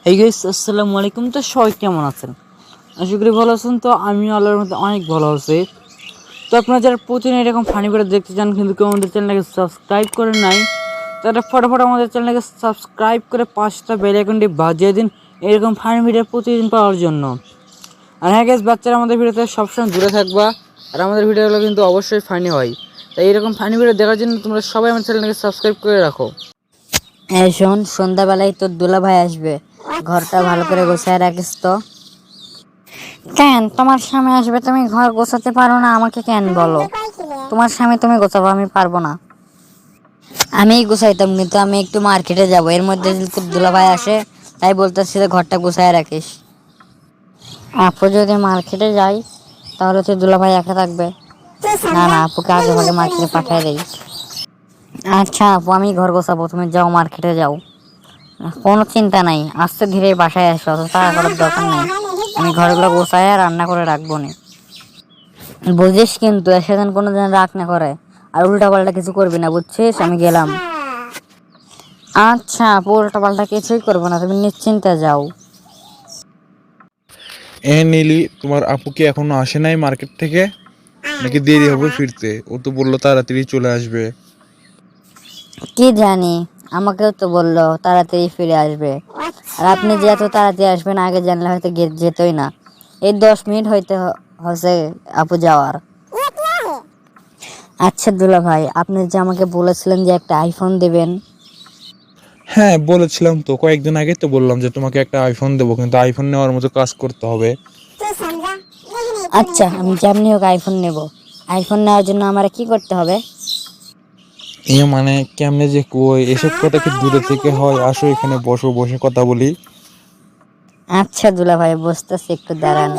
এই গাইস, আসসালামু আলাইকুম। তো সবাই কেমন আছেন? আশা করি ভালো আছেন। তো আমি আল্লাহর মধ্যে অনেক ভালো আছি। তো আপনারা যারা প্রতিদিন এরকম ফানি ভিডিও দেখতে চান কিন্তু কেউ আমাদের চ্যানেলটাকে সাবস্ক্রাইব করেন নাই, তারা ফটাফট আমাদের চ্যানেলটাকে সাবস্ক্রাইব করে পাঁচটা বেল আইকনটি বাজিয়ে দিন এরকম ফানি ভিডিও প্রতিদিন পাওয়ার জন্য। আর হ্যাঁ গাইস, বাচ্চারা আমাদের ভিডিওতে সবসময় দূরে থাকবা, আর আমাদের ভিডিওগুলো কিন্তু অবশ্যই ফানি হয়। তাই এরকম ফানি ভিডিও দেখার জন্য তোমরা সবাই আমার চ্যানেলটাকে সাবস্ক্রাইব করে রাখো। এই শোন, সন্ধ্যাবেলায় তোর দুলাভাই আসবে, ঘরটা ভালো করে গোছায় রাখিস তো। কেন তোমার স্বামী আসবে, তুমি ঘর গোছাতে পারো না? আমাকে কেন বলো? তোমার স্বামী তুমি গোছাবো, আমি পারবো না। আমিই গোছাইতাম, কিন্তু আমি একটু মার্কেটে যাব, এর মধ্যে যদি তোর দুলাভাই আসে, তাই বলতেছি যে ঘরটা গোছায় রাখিস। আপু যদি মার্কেটে যাই তাহলে তোর দুলাভাই একা থাকবে। না না, আপুকে আগে ভাগে মার্কেটে পাঠিয়ে দেই। আচ্ছা আপু, আমি ঘর গোছাবো, তুমি যাও মার্কেটে যাও। কোনো চিন্তা নাই, আস্তে ধীরে বাসায় আসো, অত তাড়া করার দরকার নেই। আমি ঘরগুলো গোছায় রান্না করে রাখবো নি। বুঝিস কিন্তু, এসে যেন কোনো যেন রাগ না করে, আর উল্টা পাল্টা কিছু করবি না, বুঝছিস? আমি গেলাম। আচ্ছা আপু, উল্টা পাল্টা কিছুই করবো না, তুমি নিশ্চিন্তে যাও। নীলি, তোমার আপু কি এখনো আসে নাই মার্কেট থেকে? নাকি দেরি হবে ফিরতে? ও তো বললো তাড়াতাড়ি চলে আসবে। কি জানি, আমাকেও তো বললো তাড়াতাড়ি ফিরে আসবে। আর আপনি যে এত তাড়াতাড়ি আসবেন আগে জানলে হয়তো যেতই না। এই 10 মিনিট হইতে হচ্ছে আপু যাওয়ার। আচ্ছা দুলা ভাই, আপনি যে আমাকে বলেছিলেন যে একটা আইফোন দেবেন। হ্যাঁ বলেছিলাম তো, কয়েকদিন আগে তো বললাম যে তোমাকে একটা আইফোন দেবো, কিন্তু আইফোন নেওয়ার মতো কাজ করতে হবে। আচ্ছা, আমি যেমনি হোক আইফোন নেব। আইফোন নেওয়ার জন্য আমার কি করতে হবে? মানে কেমনে যে কই, এসব কথা কি দূরে থেকে হয়? আসো এখানে বসো, বসে কথা বলি। আচ্ছা দুলা ভাই, বসতেছি, একটু দাঁড়ান।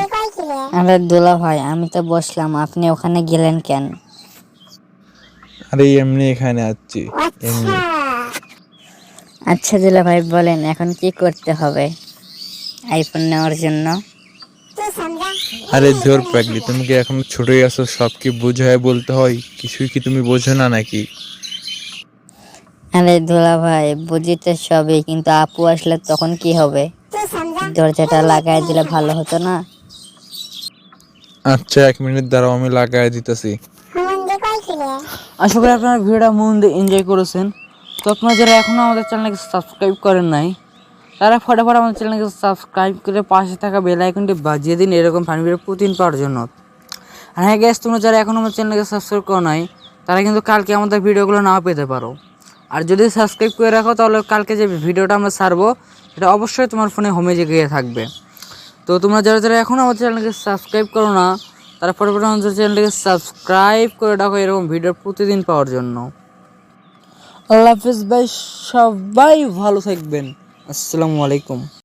আরে দুলা ভাই, আমি তো বসলাম, আপনি ওখানে গেলেন কেন? আরে এমনি এখানে আসছি, এমনি। আচ্ছা দুলা ভাই, বলেন এখন কি করতে হবে আইফোন নেওয়ার জন্য? আরে ধর পাগলি, তুমি কি এখন ছোটই আছো? সব কি বুঝায় বলতে হয়? কিছুই কি তুমি বোঝো না নাকি? আরে দুলা ভাই, বুঝি তো সবই, কিন্তু আপু আসলে তখন কি হবে? দরজাটা লাগাই দিলে ভালো হতো না? আচ্ছা 1 মিনিট দাঁড়াও, আমি লাগাই দিতেছি। আশা করি আপনারা ভিডিওটা মন দিয়ে এনজয় করেছেন। তো আপনারা যারা এখনও আমাদের চ্যানেলকে সাবস্ক্রাইব করেন নাই, তারা ফটাফট আমাদের চ্যানেলকে সাবস্ক্রাইব করে পাশে থাকা বেল আইকনটি বাজিয়ে দিন এরকম ফানি ভিডিও প্রতিদিন পাওয়ার জন্য। আর হ্যাঁ গ্যাস, তোমরা যারা এখনও আমার চ্যানেলকে সাবস্ক্রাইব করো নাই, তারা কিন্তু কালকে আমাদের ভিডিওগুলো নাও পেতে পারো। আর যদি সাবস্ক্রাইব করে রাখো তাহলে কালকে যে ভিডিওটা আমরা ছাড়বো সেটা অবশ্যই তোমার ফোনে হোমে গিয়ে থাকবে। তো তোমরা যারা যারা এখনও আমাদের চ্যানেলকে সাবস্ক্রাইব করো না, তারা ফটাফট আমাদের চ্যানেলটাকে সাবস্ক্রাইব করে রাখো এরকম ভিডিও প্রতিদিন পাওয়ার জন্য। আল্লাহ হাফিজ ভাই, সবাই ভালো থাকবেন। আসসালামু আলাইকুম।